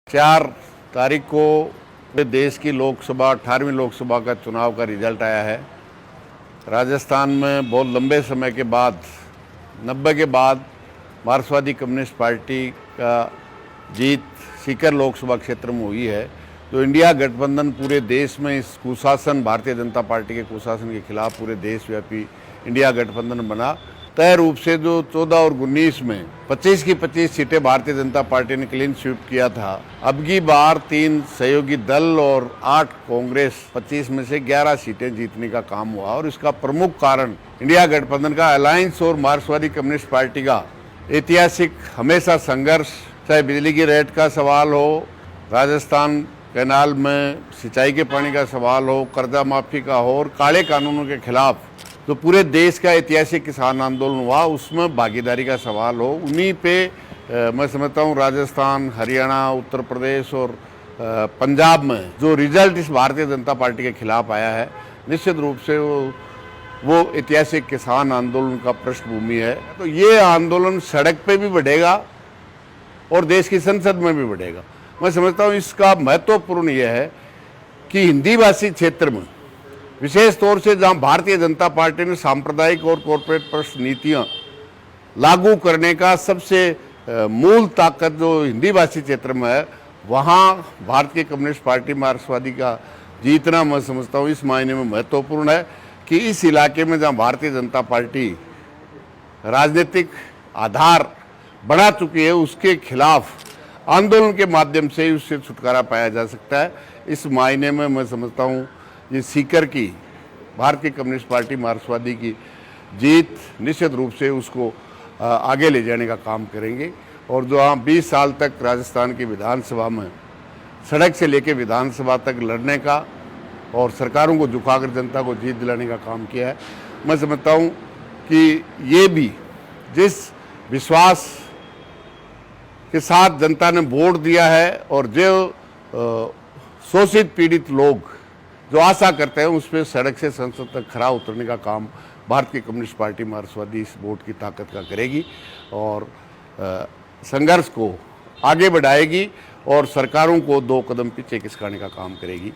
4 तारीख को पूरे देश की लोकसभा 18वीं लोकसभा का चुनाव का रिजल्ट आया है। राजस्थान में बहुत लंबे समय के बाद 90 के बाद मार्क्सवादी कम्युनिस्ट पार्टी का जीत सीकर लोकसभा क्षेत्र में हुई है। तो इंडिया गठबंधन पूरे देश में इस कुशासन भारतीय जनता पार्टी के कुशासन के खिलाफ पूरे देशव्यापी इंडिया गठबंधन बना। तय रूप से जो 14 और 19 में 25 की 25 सीटें भारतीय जनता पार्टी ने क्लीन स्वीप किया था, अब की बार 3 सहयोगी दल और 8 कांग्रेस 25 में से 11 सीटें जीतने का काम हुआ। और इसका प्रमुख कारण इंडिया गठबंधन का अलायंस और मार्क्सवादी कम्युनिस्ट पार्टी का ऐतिहासिक हमेशा संघर्ष, चाहे बिजली की रेट का सवाल हो, राजस्थान कैनाल में सिंचाई के पानी का सवाल हो, कर्जा माफी का हो और काले कानूनों के खिलाफ जो पूरे देश का ऐतिहासिक किसान आंदोलन हुआ उसमें भागीदारी का सवाल हो, उन्हीं पे मैं समझता हूँ राजस्थान, हरियाणा, उत्तर प्रदेश और पंजाब में जो रिजल्ट इस भारतीय जनता पार्टी के खिलाफ आया है, निश्चित रूप से वो ऐतिहासिक किसान आंदोलन का पृष्ठभूमि है। तो ये आंदोलन सड़क पे भी बढ़ेगा और देश की संसद में भी बढ़ेगा। मैं समझता हूँ इसका महत्वपूर्ण यह है कि हिंदी भाषी क्षेत्र में विशेष तौर से जहां भारतीय जनता पार्टी ने सांप्रदायिक और कॉरपोरेट पक्ष नीतियां लागू करने का सबसे मूल ताकत जो हिंदी भाषी क्षेत्र में है, वहां भारतीय कम्युनिस्ट पार्टी मार्क्सवादी का जीतना मैं समझता हूं इस मायने में महत्वपूर्ण है कि इस इलाके में जहां भारतीय जनता पार्टी राजनीतिक आधार बना चुकी है, उसके खिलाफ आंदोलन के माध्यम से ही उससे छुटकारा पाया जा सकता है। इस मायने में मैं समझता हूँ ये सीकर की भारतीय कम्युनिस्ट पार्टी मार्क्सवादी की जीत निश्चित रूप से उसको आगे ले जाने का काम करेंगे। और जो 20 साल तक राजस्थान की विधानसभा में सड़क से लेकर विधानसभा तक लड़ने का और सरकारों को झुकाकर जनता को जीत दिलाने का काम किया है, मैं समझता हूँ कि ये भी जिस विश्वास के साथ जनता ने वोट दिया है और जो शोषित पीड़ित लोग जो आशा करते हैं उस पर सड़क से संसद तक खरा उतरने का काम भारतीय कम्युनिस्ट पार्टी मार्क्सवादी इस वोट की ताकत का करेगी और संघर्ष को आगे बढ़ाएगी और सरकारों को 2 कदम पीछे खिसकाने का काम करेगी।